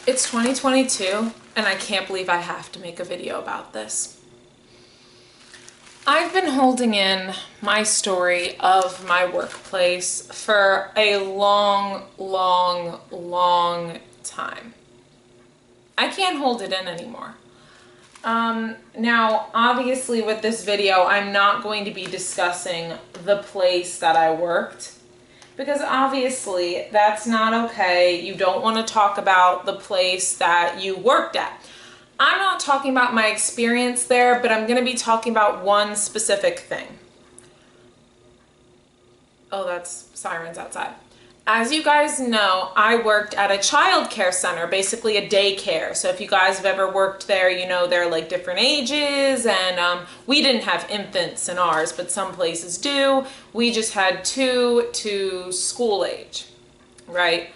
It's 2022 and I can't believe I have to make a video about this. I've been holding in my story of my workplace for a long time. I can't hold it in anymore. Now, obviously with this video, I'm not going to be discussing the place that I worked, because obviously that's not okay. You don't want to talk about the place that you worked at. I'm not talking about my experience there, but I'm going to be talking about one specific thing. Oh, that's sirens outside. As you guys know, I worked at a child care center, basically a daycare. So if you guys have ever worked there, you know they're like different ages, and we didn't have infants in ours, but some places do. We just had 2 to school age, right?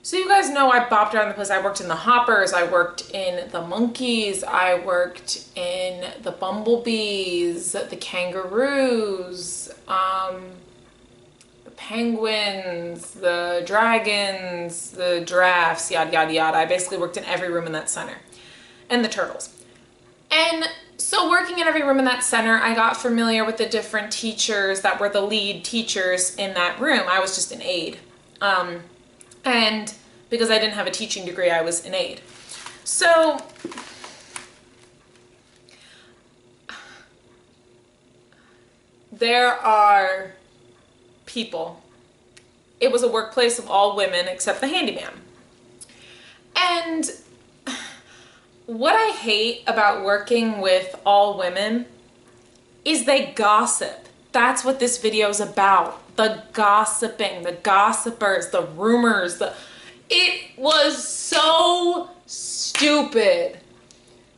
So you guys know I bopped around the place. I worked in the hoppers, I worked in the monkeys, I worked in the bumblebees, the kangaroos, the penguins, the dragons, the giraffes, yada, yada, yada. I basically worked in every room in that center. And the turtles. And so working in every room in that center, I got familiar with the different teachers that were the lead teachers in that room. I was just an aide. And because I didn't have a teaching degree, I was an aide. So there are people. It was a workplace of all women except the handyman. And what I hate about working with all women is they gossip. That's what this video is about. The gossiping, the gossipers, the rumors. It was so stupid.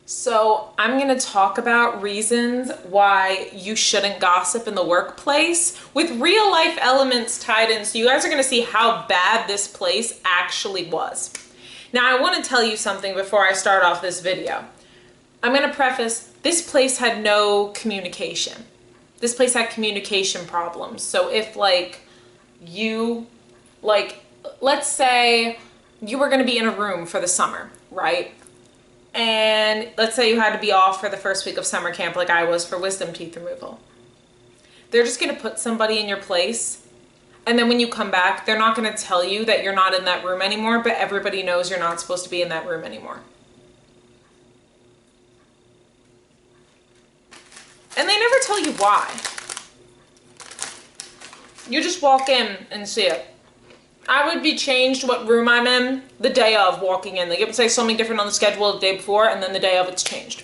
So I'm going to talk about reasons why you shouldn't gossip in the workplace with real life elements tied in. So you guys are going to see how bad this place actually was. Now I want to tell you something before I start off this video. I'm going to preface, this place had no communication. This place had communication problems. So if let's say you were going to be in a room for the summer, right? And let's say you had to be off for the first week of summer camp like I was for wisdom teeth removal. They're just going to put somebody in your place. And then when you come back, they're not going to tell you that you're not in that room anymore, but everybody knows you're not supposed to be in that room anymore. And they never tell you why. You just walk in and see it. I would be changed what room I'm in the day of walking in. Like it would say something different on the schedule the day before, and then the day of it's changed.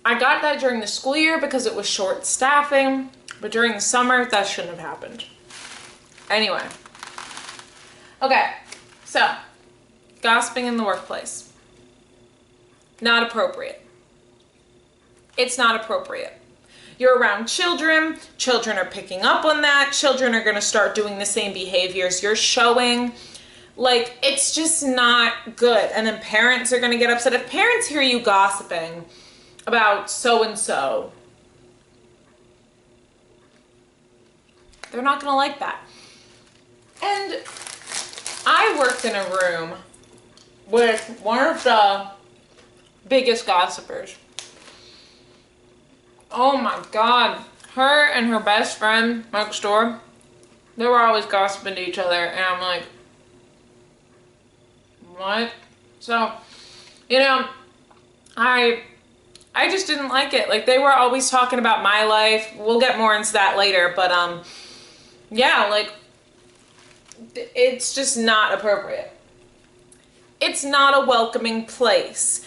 I got that during the school year because it was short staffing, but during the summer, that shouldn't have happened. Anyway. Okay, so gossiping in the workplace. Not appropriate. It's not appropriate. You're around children. Children are picking up on that. Children are going to start doing the same behaviors you're showing. Like, it's just not good. And then parents are going to get upset. If parents hear you gossiping about so-and-so, they're not going to like that. And I worked in a room with one of the biggest gossipers. Oh my God, her and her best friend next door, they were always gossiping to each other, and I'm like, what? So, you know, I just didn't like it. Like, they were always talking about my life. We'll get more into that later, but yeah, like, it's just not appropriate. It's not a welcoming place.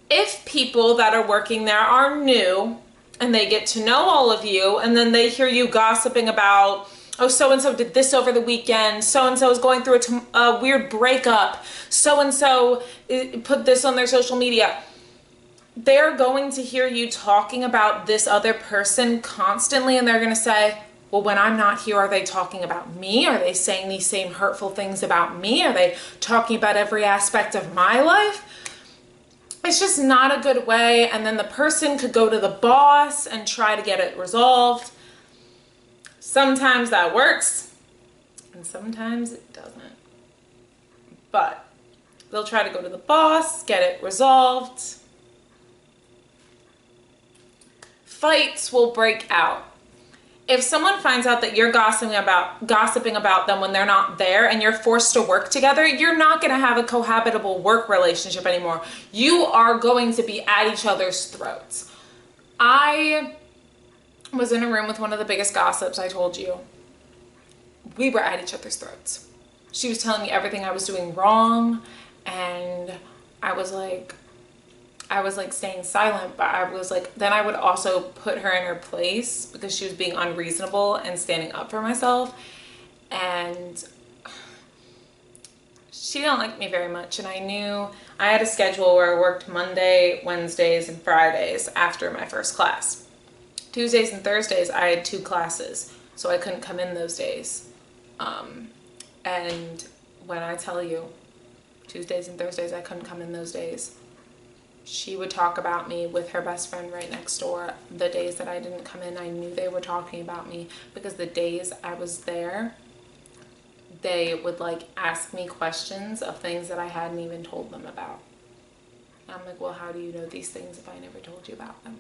If people that are working there are new, and they get to know all of you, and then they hear you gossiping about, oh, so-and-so did this over the weekend, so-and-so is going through a weird breakup, so-and-so put this on their social media. They're going to hear you talking about this other person constantly, and they're going to say, well, when I'm not here, are they talking about me? Are they saying these same hurtful things about me? Are they talking about every aspect of my life? It's just not a good way, and then the person could go to the boss and try to get it resolved. Sometimes that works, and sometimes it doesn't. but they'll try to go to the boss, get it resolved. Fights will break out. If someone finds out that you're gossiping about them when they're not there and you're forced to work together, you're not going to have a cohabitable work relationship anymore. You are going to be at each other's throats. I was in a room with one of the biggest gossips, I told you. We were at each other's throats. She was telling me everything I was doing wrong, and I was like staying silent, but I was like, then I would also put her in her place because she was being unreasonable and standing up for myself. And she didn't like me very much. And I knew I had a schedule where I worked Monday, Wednesdays, and Fridays after my first class. Tuesdays and Thursdays, I had 2 classes, so I couldn't come in those days. And when I tell you, Tuesdays and Thursdays, I couldn't come in those days. She would talk about me with her best friend right next door. The days that I didn't come in, I knew they were talking about me, because the days I was there, they would like ask me questions of things that I hadn't even told them about. And I'm like, well, how do you know these things if I never told you about them?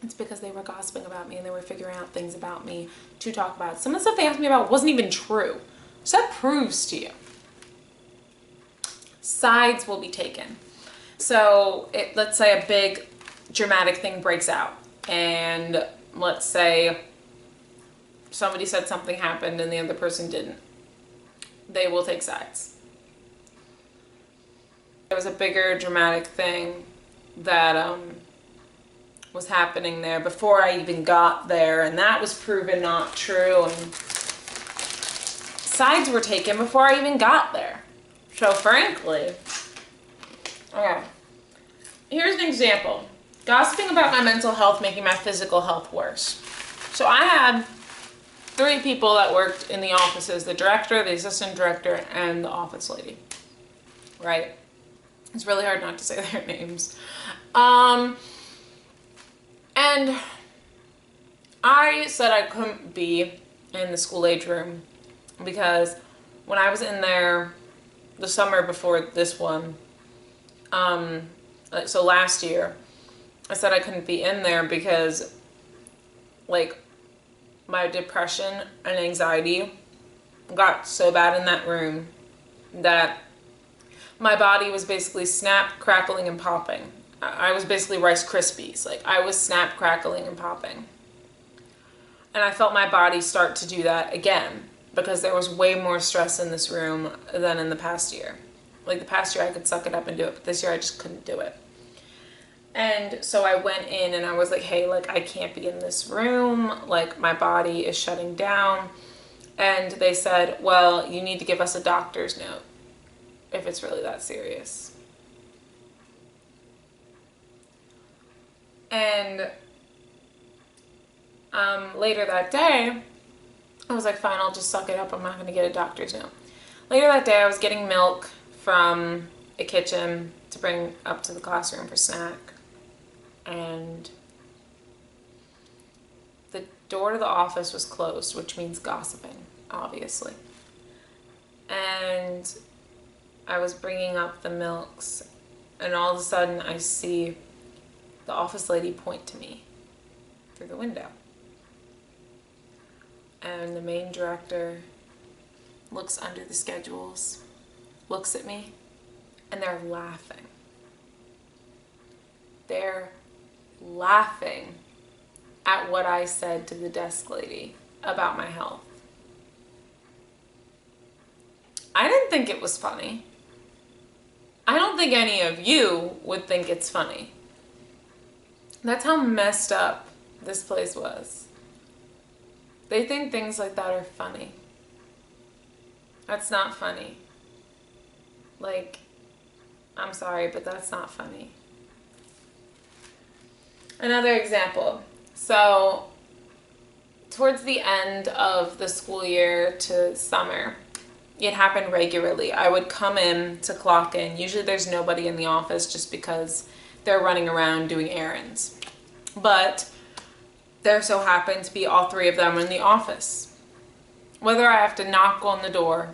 It's because they were gossiping about me and they were figuring out things about me to talk about. Some of the stuff they asked me about wasn't even true. So that proves to you. Sides will be taken. So let's say a big dramatic thing breaks out, and let's say somebody said something happened and the other person didn't. They will take sides. There was a bigger dramatic thing that was happening there before I even got there, and that was proven not true, and sides were taken before I even got there. So frankly, okay, here's an example. Gossiping about my mental health making my physical health worse. So I had 3 people that worked in the offices: the director, the assistant director, and the office lady. Right? It's really hard not to say their names. And I said I couldn't be in the school age room because when I was in there the summer before this one, so last year, I said I couldn't be in there because like my depression and anxiety got so bad in that room that my body was basically snap, crackling, and popping. I was basically Rice Krispies. Like, I was snap, crackling, and popping. And I felt my body start to do that again because there was way more stress in this room than in the past year. Like, the past year I could suck it up and do it, but this year I just couldn't do it. And so I went in and I was like, hey, like, I can't be in this room. Like, my body is shutting down. And they said, well, you need to give us a doctor's note if it's really that serious. And later that day, I was like, fine, I'll just suck it up. I'm not going to get a doctor's note. Later that day, I was getting milk from a kitchen to bring up to the classroom for snack. And the door to the office was closed, which means gossiping, obviously. And I was bringing up the milks, and all of a sudden I see the office lady point to me through the window. And the main director looks under the schedules, looks at me, and they're laughing. They're laughing at what I said to the desk lady about my health. I didn't think it was funny. I don't think any of you would think it's funny. That's how messed up this place was. They think things like that are funny. That's not funny. Like, I'm sorry, but that's not funny. Another example. So, towards the end of the school year to summer, it happened regularly. I would come in to clock in. Usually there's nobody in the office just because they're running around doing errands. But there so happened to be all 3 of them in the office. Whether I have to knock on the door,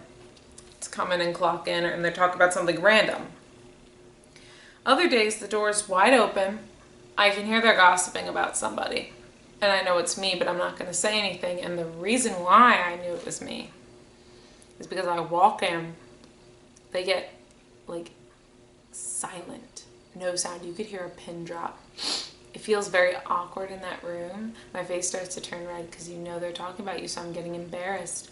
come in and clock in, and they're talking about something random. Other days, the door is wide open. I can hear they're gossiping about somebody. And I know it's me, but I'm not going to say anything. And the reason why I knew it was me is because I walk in, they get, like, silent. No sound. You could hear a pin drop. It feels very awkward in that room. My face starts to turn red because you know they're talking about you, so I'm getting embarrassed.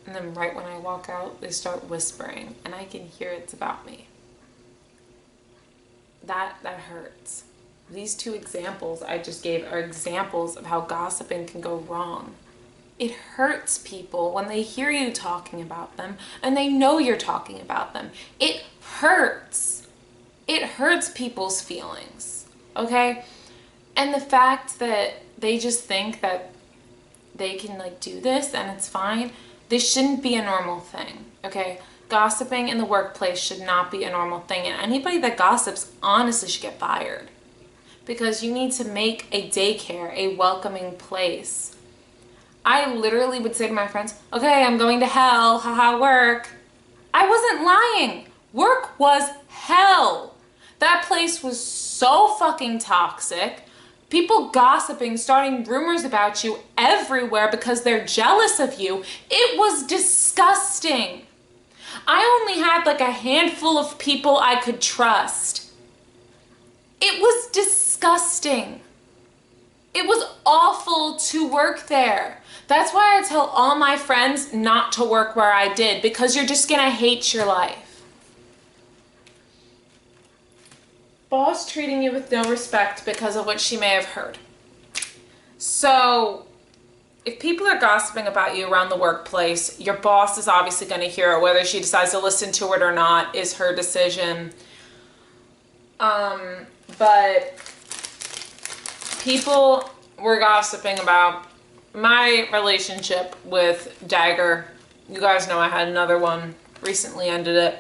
And then right when I walk out, they start whispering, and I can hear it's about me. That hurts. These two examples I just gave are examples of how gossiping can go wrong. It hurts people when they hear you talking about them and they know you're talking about them. It hurts. It hurts people's feelings, okay? And the fact that they just think that they can, like, do this and it's fine, this shouldn't be a normal thing, okay? Gossiping in the workplace should not be a normal thing, and anybody that gossips honestly should get fired, because you need to make a daycare a welcoming place. I literally would say to my friends, okay, I'm going to hell, haha, work. I wasn't lying. Work was hell. That place was so fucking toxic. People gossiping, starting rumors about you everywhere because they're jealous of you. It was disgusting. I only had like a handful of people I could trust. It was disgusting. It was awful to work there. That's why I tell all my friends not to work where I did, because you're just gonna hate your life. Boss treating you with no respect because of what she may have heard. So, if people are gossiping about you around the workplace, your boss is obviously going to hear it. Whether she decides to listen to it or not is her decision. But people were gossiping about my relationship with Dagger. You guys know I had another one. Recently ended it.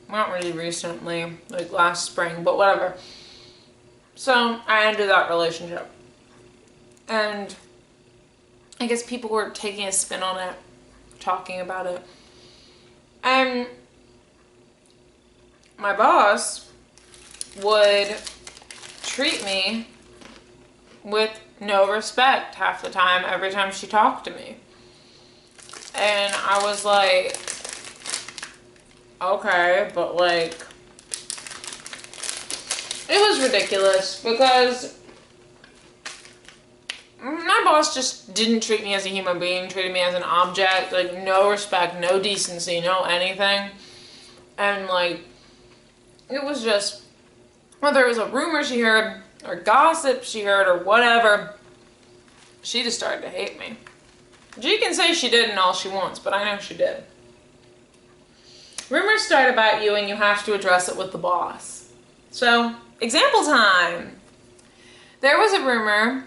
Not really recently, like last spring, but whatever. So I ended that relationship. And I guess people were taking a spin on it, talking about it. And my boss would treat me with no respect half the time, every time she talked to me. And I was like, okay, but like, it was ridiculous because my boss just didn't treat me as a human being, treated me as an object, like no respect, no decency, no anything. And like, it was just, whether it was a rumor she heard or gossip she heard or whatever, she just started to hate me. She can say she didn't all she wants, but I know she did. Rumors start about you and you have to address it with the boss. So, example time. There was a rumor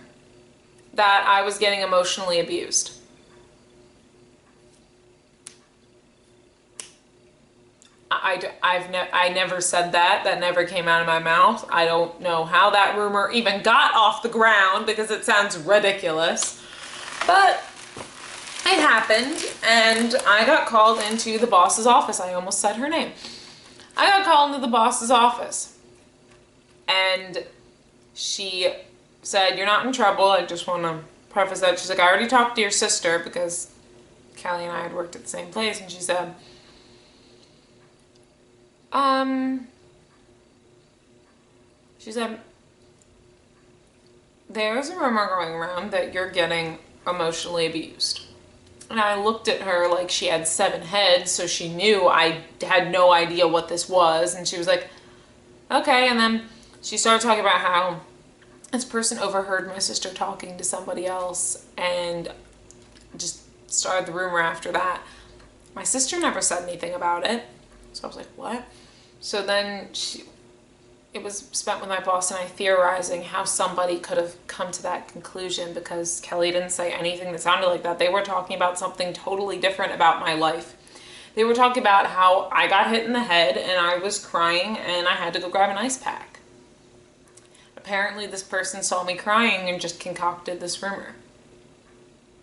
that I was getting emotionally abused. I never said that. That never came out of my mouth. I don't know how that rumor even got off the ground because it sounds ridiculous. But it happened, and I got called into the boss's office. I almost said her name. I got called into the boss's office, and she said, "You're not in trouble." I just want to preface that. She's like, "I already talked to your sister," because Kelly and I had worked at the same place, and she said, "There's a rumor going around that you're getting emotionally abused." And I looked at her like she had 7 heads, so she knew I had no idea what this was. And she was like, okay. And then she started talking about how this person overheard my sister talking to somebody else and just started the rumor after that. My sister never said anything about it. So I was like, what? So then it was spent with my boss and I theorizing how somebody could have come to that conclusion, because Kelly didn't say anything that sounded like that. They were talking about something totally different about my life. They were talking about how I got hit in the head and I was crying and I had to go grab an ice pack. Apparently this person saw me crying and just concocted this rumor.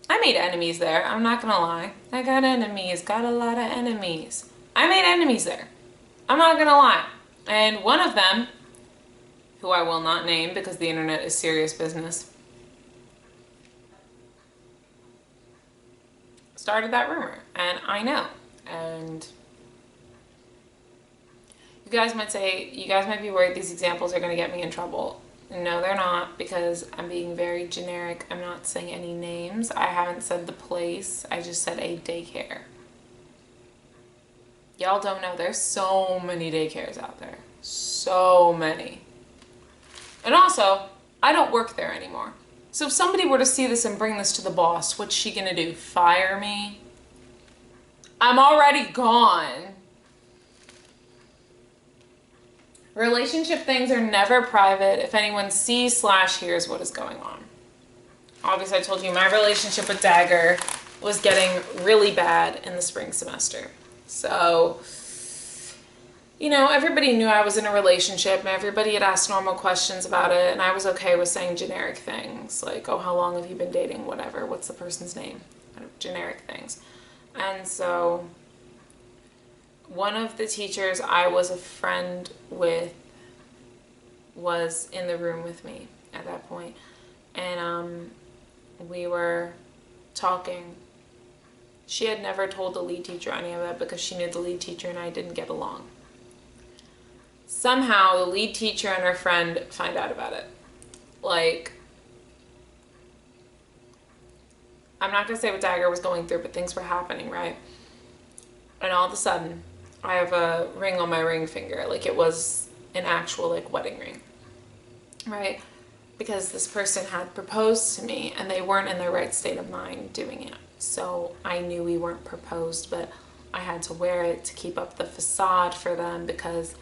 I made enemies there, I'm not gonna lie. I got enemies, got a lot of enemies. I made enemies there. I'm not gonna lie. And one of them, who I will not name because the internet is serious business, started that rumor. And I know. And you guys might say, you guys might be worried these examples are going to get me in trouble. No, they're not, because I'm being very generic. I'm not saying any names. I haven't said the place. I just said a daycare. Y'all don't know, there's so many daycares out there. So many. And also, I don't work there anymore. So if somebody were to see this and bring this to the boss, what's she gonna do? Fire me? I'm already gone. Relationship things are never private. If anyone sees / hears what is going on. Obviously, I told you my relationship with Dagger was getting really bad in the spring semester. So, you know, everybody knew I was in a relationship and everybody had asked normal questions about it, and I was okay with saying generic things like, oh, how long have you been dating? Whatever. What's the person's name? Generic things. And so one of the teachers I was a friend with was in the room with me at that point. And we were talking. She had never told the lead teacher any of that because she knew the lead teacher and I didn't get along. Somehow the lead teacher and her friend find out about it. Like, I'm not going to say what Dagger was going through, but things were happening, right? And all of a sudden, I have a ring on my ring finger. Like, it was an actual, like, wedding ring, right? Because this person had proposed to me and they weren't in their right state of mind doing it. So I knew we weren't proposed, but I had to wear it to keep up the facade for them because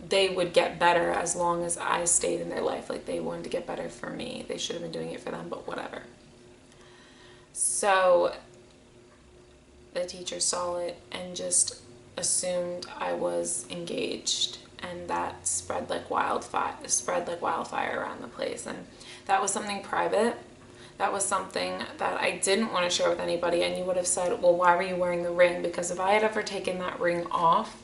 they would get better as long as I stayed in their life. Like, they wanted to get better for me. They should have been doing it for them, but whatever. So the teacher saw it and just assumed I was engaged, and that spread like wildfire around the place. And that was something private. That was something that I didn't want to share with anybody. And you would have said, well, why were you wearing the ring? Because if I had ever taken that ring off,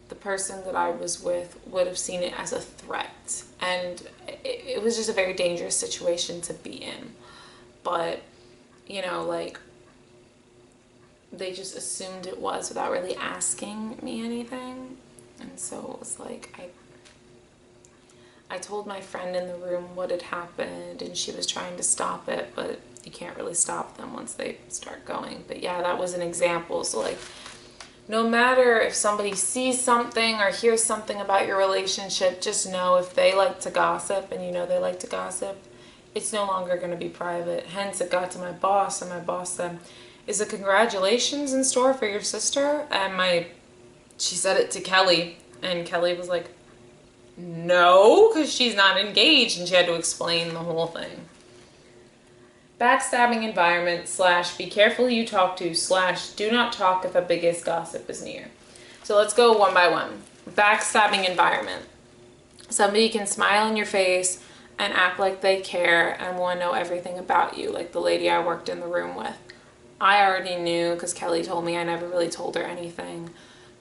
the person that I was with would have seen it as a threat. And it was just a very dangerous situation to be in. But, you know, like, they just assumed it was without really asking me anything. And so it was like, I told my friend in the room what had happened, and she was trying to stop it, but you can't really stop them once they start going. But yeah, that was an example. So, like, no matter if somebody sees something or hears something about your relationship, just know if they like to gossip, and you know they like to gossip, it's no longer going to be private. Hence, it got to my boss, and my boss said, is a congratulations in store for your sister? And she said it to Kelly, and Kelly was like, no, because she's not engaged, and she had to explain the whole thing. Backstabbing environment / be careful who you talk to / do not talk if a biggest gossip is near. So let's go one by one. Backstabbing environment. Somebody can smile in your face and act like they care and want to know everything about you, like the lady I worked in the room with. I already knew because Kelly told me. I never really told her anything.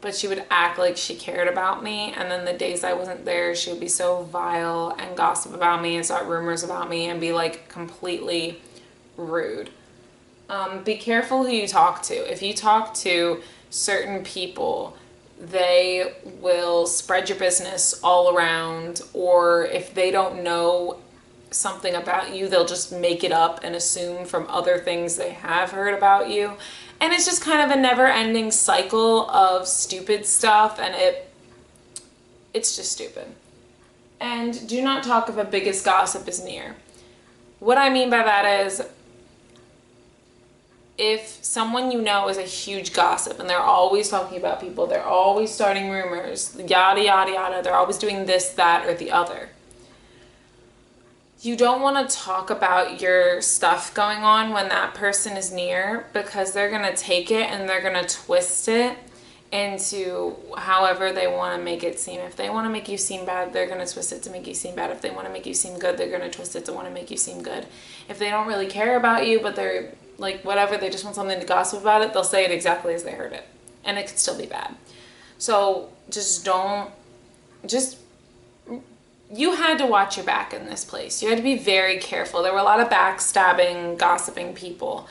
But she would act like she cared about me, and then the days I wasn't there, she would be so vile and gossip about me and start rumors about me and be like completely rude. Be careful who you talk to. If you talk to certain people, they will spread your business all around, or if they don't know something about you, they'll just make it up and assume from other things they have heard about you. And it's just kind of a never-ending cycle of stupid stuff, and it's just stupid. And do not talk if a biggest gossip is near. What I mean by that is, if someone you know is a huge gossip and they're always talking about people, they're always starting rumors, yada, yada, yada, they're always doing this, that, or the other. You don't want to talk about your stuff going on when that person is near, because they're going to take it and they're going to twist it into however they want to make it seem. If they want to make you seem bad, they're going to twist it to make you seem bad. If they want to make you seem good, they're going to twist it to want to make you seem good. If they don't really care about you, but they're like whatever, they just want something to gossip about it, they'll say it exactly as they heard it. and it could still be bad. So just don't, just, you had to watch your back in this place. You had to be very careful. There were a lot of backstabbing, gossiping people.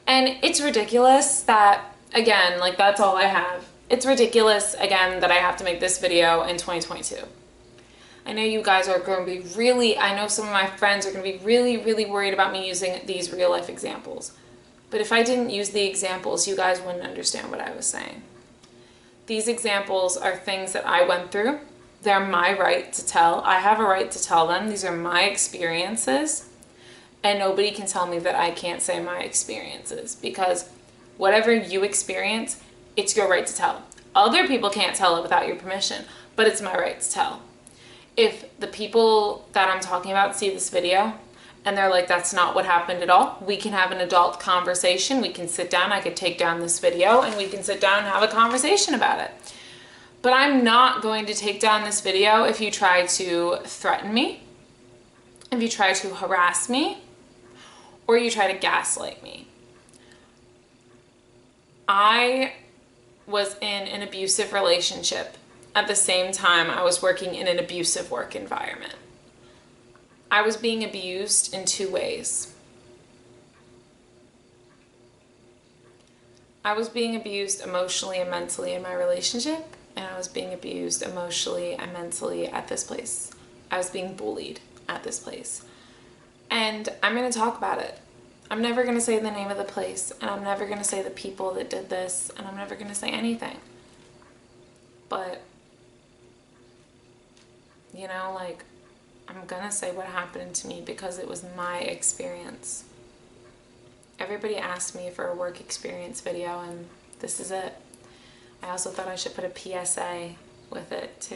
And it's ridiculous that, again, like that's all I have. It's ridiculous, again, that I have to make this video in 2022. I know you guys are going to be really, I know some of my friends are going to be really, really worried about me using these real life examples. But if I didn't use the examples, you guys wouldn't understand what I was saying. These examples are things that I went through. They're my right to tell. I have a right to tell them. These are my experiences. And nobody can tell me that I can't say my experiences, because whatever you experience, it's your right to tell. Other people can't tell it without your permission, but it's my right to tell. If the people that I'm talking about see this video and they're like, that's not what happened at all, we can have an adult conversation. We can sit down. I could take down this video and we can sit down and have a conversation about it. But I'm not going to take down this video if you try to threaten me, if you try to harass me, or you try to gaslight me. I was in an abusive relationship at the same time I was working in an abusive work environment. I was being abused in two ways. I was being abused emotionally and mentally in my relationship, and I was being abused emotionally and mentally at this place. I was being bullied at this place. And I'm going to talk about it. I'm never going to say the name of the place, and I'm never going to say the people that did this, and I'm never going to say anything. But, you know, like, I'm going to say what happened to me because it was my experience. Everybody asked me for a work experience video, and this is it. I also thought I should put a PSA with it, too.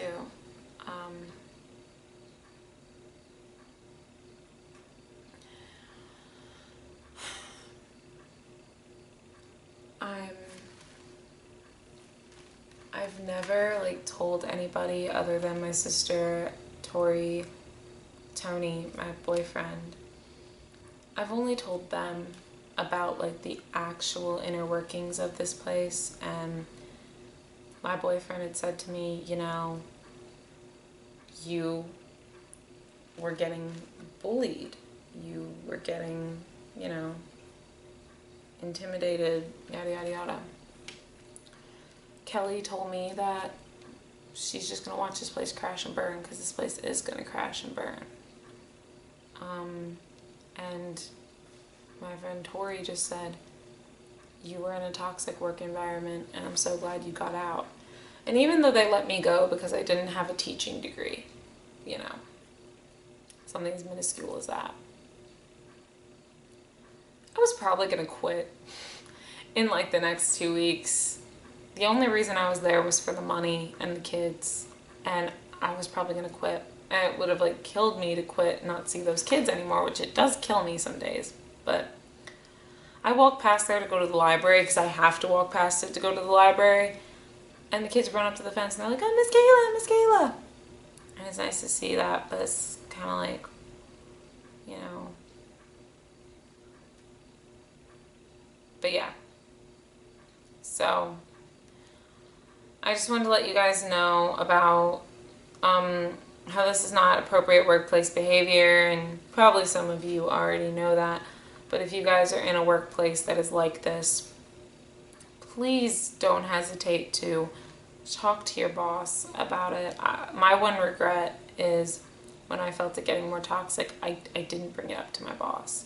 I've never like told anybody other than my sister, Tori, Tony, my boyfriend. I've only told them about like the actual inner workings of this place, and my boyfriend had said to me, you know, you were getting bullied, you were getting, you know, intimidated, yada yada yada. Kelly told me that she's just gonna watch this place crash and burn, because this place is gonna crash and burn. And my friend Tori just said, you were in a toxic work environment and I'm so glad you got out. And even though they let me go because I didn't have a teaching degree, you know, something as minuscule as that, I was probably gonna quit in like the next 2 weeks. The only reason I was there was for the money and the kids, and I was probably gonna quit. And it would have like killed me to quit and not see those kids anymore, which it does kill me some days. But I walked past there to go to the library because I have to walk past it to go to the library, and the kids run up to the fence and they're like, oh, Miss Kayla, Miss Kayla. And it's nice to see that, but it's kind of like, you know. But yeah. So I just wanted to let you guys know about how this is not appropriate workplace behavior, and probably some of you already know that. But if you guys are in a workplace that is like this, please don't hesitate to talk to your boss about it. My one regret is when I felt it getting more toxic, I didn't bring it up to my boss.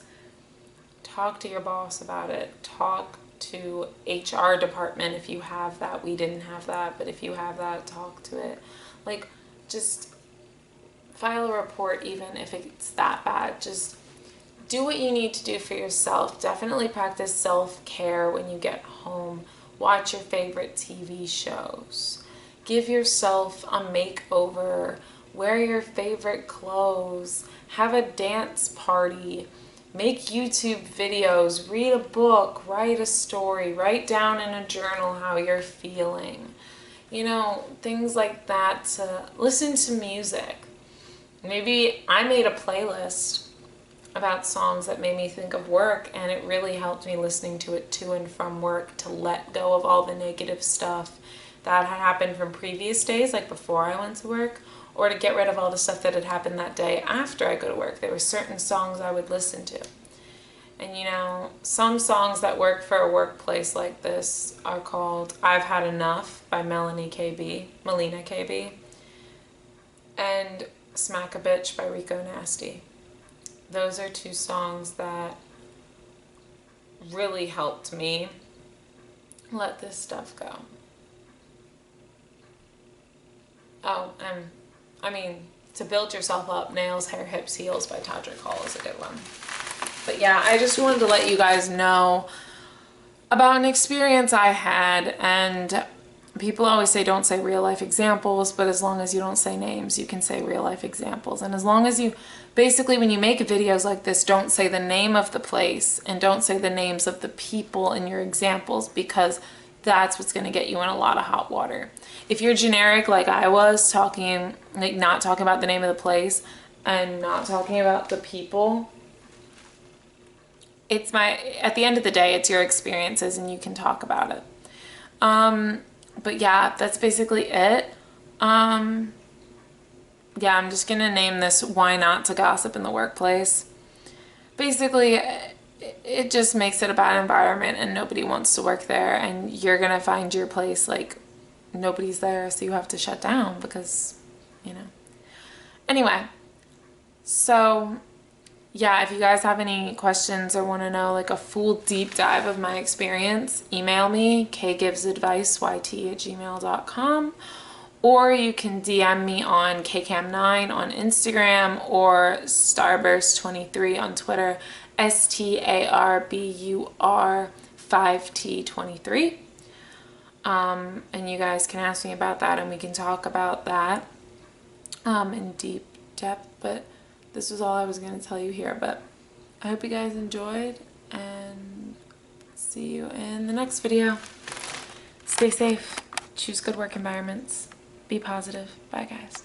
Talk to your boss about it. Talk to HR department if you have that. We didn't have that, but if you have that, talk to it. Like, just file a report even if it's that bad. Just do what you need to do for yourself. Definitely practice self-care when you get home. Watch your favorite TV shows. Give yourself a makeover. Wear your favorite clothes. Have a dance party. Make YouTube videos. Read a book. Write a story. Write down in a journal how you're feeling. You know, things like that. Listen to music. Maybe I made a playlist about songs that made me think of work, and it really helped me listening to it to and from work to let go of all the negative stuff that had happened from previous days, like before I went to work, or to get rid of all the stuff that had happened that day after I go to work. There were certain songs I would listen to. And you know, some songs that work for a workplace like this are called I've Had Enough by Melina KB, and Smack a Bitch by Rico Nasty. Those are two songs that really helped me let this stuff go. Oh, and I mean, To Build Yourself Up, Nails, Hair, Hips, Heels by Todrick Hall is a good one. But yeah, I just wanted to let you guys know about an experience I had, and people always say don't say real life examples, but as long as you don't say names, you can say real life examples. And as long as you, basically when you make videos like this, don't say the name of the place and don't say the names of the people in your examples, because that's what's going to get you in a lot of hot water. If you're generic like I was, talking, like not talking about the name of the place and not talking about the people, at the end of the day, it's your experiences and you can talk about it. But yeah, that's basically it. Yeah, I'm just gonna name this Why Not to Gossip in the Workplace. Basically, it just makes it a bad environment and nobody wants to work there, and you're gonna find your place like nobody's there, so you have to shut down because, you know. Anyway, so yeah, if you guys have any questions or want to know like a full deep dive of my experience, email me, KaygivesadviceYT@gmail.com, or you can DM me on KCam9 on Instagram or Starburst23 on Twitter, STARBUR5T23. And you guys can ask me about that and we can talk about that in deep depth, but this was all I was going to tell you here. But I hope you guys enjoyed, and see you in the next video. Stay safe, choose good work environments, be positive. Bye guys.